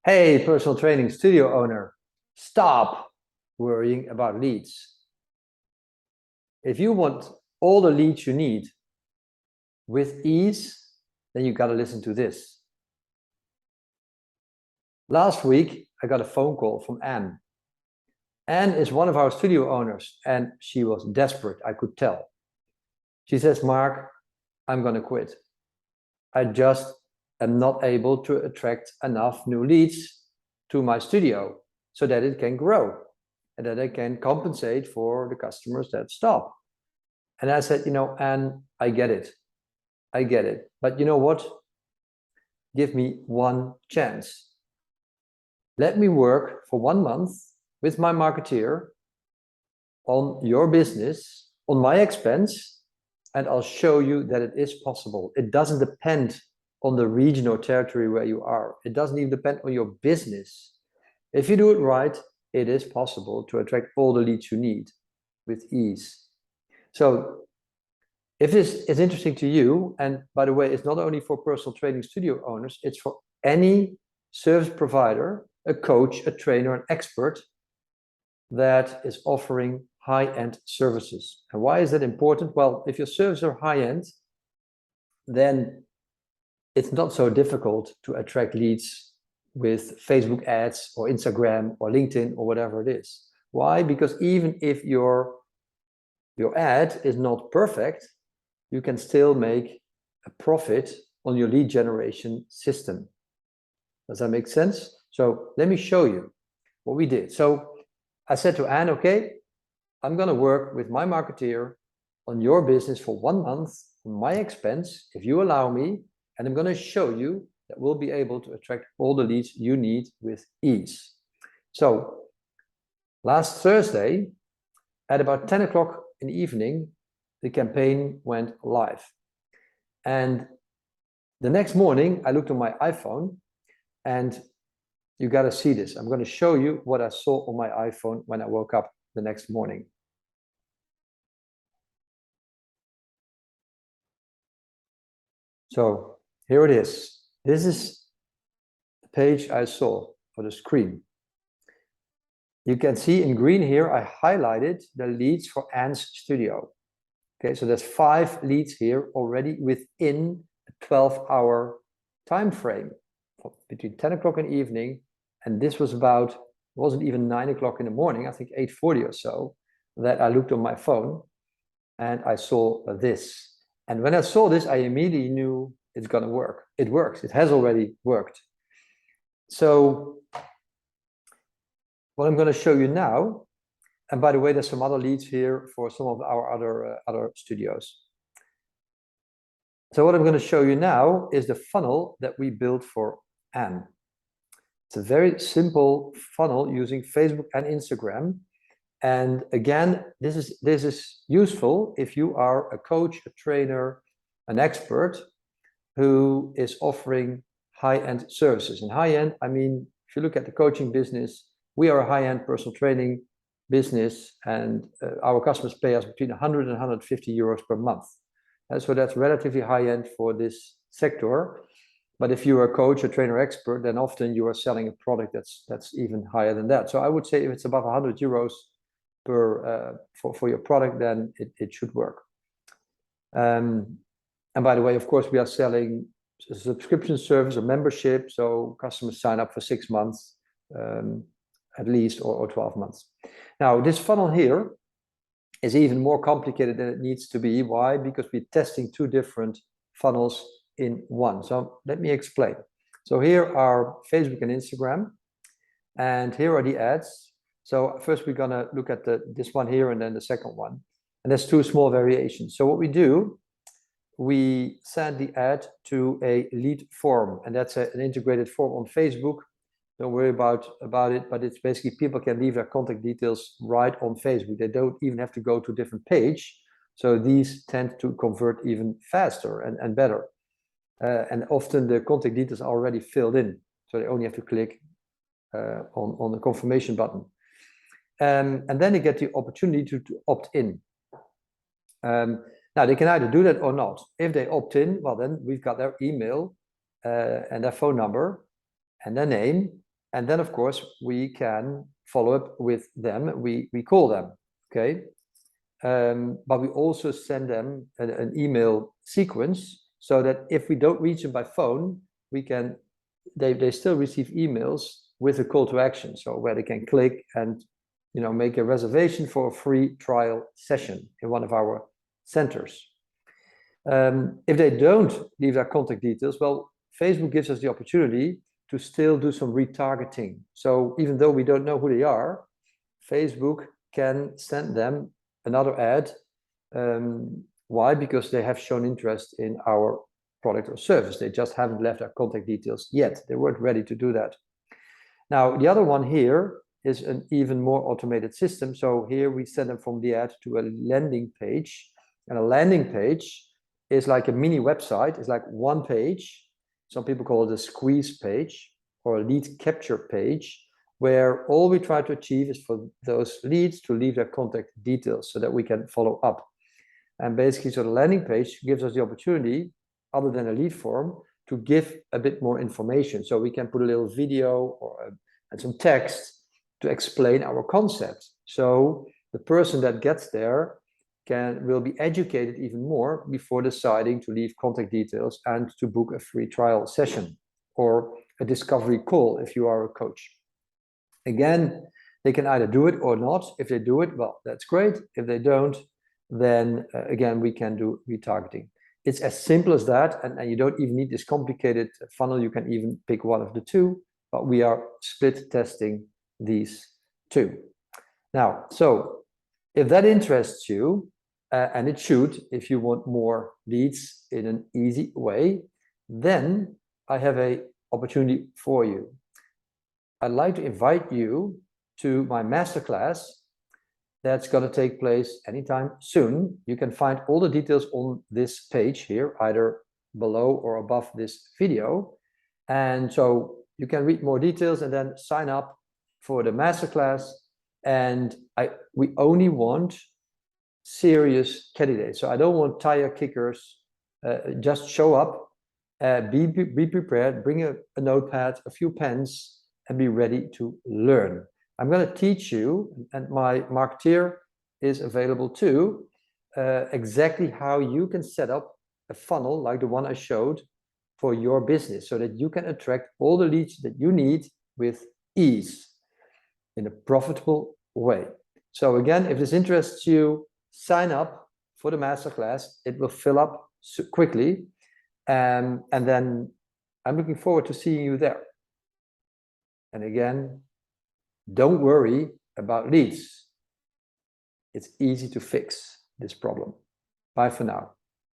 Hey, personal training studio owner, stop worrying about leads. If you want all the leads you need with ease, then you got to listen to this. Last week, I got a phone call from Anne. Anne is one of our studio owners, and she was desperate, I could tell. She says, Mark, I'm going to quit. I just am not able to attract enough new leads to my studio so that it can grow and that I can compensate for the customers that stop. And I said, Anne, I get it. I get it. But you know what? Give me one chance. Let me work for 1 month with my marketeer on your business, on my expense, and I'll show you that it is possible. It doesn't depend on the region or territory where you are. It doesn't even depend on your business. If you do it right, it is possible to attract all the leads you need with ease. So if this is interesting to you, and by the way, it's not only for personal training studio owners, it's for any service provider, a coach, a trainer, an expert that is offering high-end services. And why is that important? Well, if your services are high-end, then it's not so difficult to attract leads with Facebook ads or Instagram or LinkedIn or whatever it is. Why? Because even if your ad is not perfect, you can still make a profit on your lead generation system. Does that make sense? So let me show you what we did. So I said to Anne, okay, I'm going to work with my marketeer on your business for 1 month on my expense, if you allow me, and I'm going to show you that we'll be able to attract all the leads you need with ease. So last Thursday, at about 10 o'clock in the evening, the campaign went live. And the next morning, I looked on my iPhone, and you got to see this. I'm going to show you what I saw on my iPhone when I woke up the next morning. So here it is. This is the page I saw for the screen. You can see in green here, I highlighted the leads for Anne's studio. Okay, so there's 5 leads here already within a 12-hour time frame between 10 o'clock in the evening, and this was about, it wasn't even 9 o'clock in the morning, I think 8:40 or so, that I looked on my phone and I saw this. And when I saw this, I immediately knew it's going to work. It works. It has already worked. So what I'm going to show you now, and by the way, there's some other leads here for some of our other studios. So what I'm going to show you now is the funnel that we built for Anne. It's a very simple funnel using Facebook and Instagram. And again, this is useful if you are a coach, a trainer, an expert who is offering high-end services. And high-end, I mean, if you look at the coaching business, we are a high-end personal training business, and our customers pay us between 100 and 150 euros per month. And so that's relatively high-end for this sector. But if you're a coach, a trainer, expert, then often you are selling a product that's even higher than that. So I would say if it's above 100 euros for your product, then it should work. And by the way, of course, we are selling a subscription service, a membership, so customers sign up for 6 months at least, or 12 months. Now, this funnel here is even more complicated than it needs to be. Why? Because we're testing 2 different funnels in one. So let me explain. So here are Facebook and Instagram, and here are the ads. So first we're gonna look at this one here and then the second one. And there's 2 small variations. So what we do, we send the ad to a lead form, and that's an integrated form on Facebook. Don't worry about it, but it's basically people can leave their contact details right on Facebook. They don't even have to go to a different page. So these tend to convert even faster and better. And often the contact details are already filled in. So they only have to click on the confirmation button. And then they get the opportunity to opt in. Now they can either do that or not. If they opt in, well, then we've got their email and their phone number and their name. And then, of course, we can follow up with them. We call them, okay? But we also send them an email sequence so that if we don't reach them by phone, they still receive emails with a call to action. So where they can click and make a reservation for a free trial session in one of our centers. If they don't leave their contact details, well, Facebook gives us the opportunity to still do some retargeting. So even though we don't know who they are, Facebook can send them another ad. Why? Because they have shown interest in our product or service. They just haven't left their contact details yet. They weren't ready to do that. Now, the other one here is an even more automated system. So here we send them from the ad to a landing page. And a landing page is like a mini website. It's like one page. Some people call it a squeeze page or a lead capture page, where all we try to achieve is for those leads to leave their contact details so that we can follow up. And basically, so the landing page gives us the opportunity, other than a lead form, to give a bit more information. So we can put a little video and some text to explain our concept. So the person that gets there will be educated even more before deciding to leave contact details and to book a free trial session or a discovery call if you are a coach. Again, they can either do it or not. If they do it, well, that's great. If they don't, then again, we can do retargeting. It's as simple as that, and you don't even need this complicated funnel. You can even pick one of the two, but we are split testing these two. Now, so if that interests you, and it should, if you want more leads in an easy way, then I have an opportunity for you. I'd like to invite you to my masterclass that's going to take place anytime soon. You can find all the details on this page here, either below or above this video. And so you can read more details and then sign up for the masterclass. And we only want serious candidates. So I don't want tire kickers. Just show up, be prepared, bring a notepad, a few pens, and be ready to learn. I'm going to teach you, and my marketeer is available too, exactly how you can set up a funnel like the one I showed for your business so that you can attract all the leads that you need with ease in a profitable way. So again, if this interests you, sign up for the masterclass. It will fill up quickly. And then I'm looking forward to seeing you there. And again, don't worry about leads. It's easy to fix this problem. Bye for now.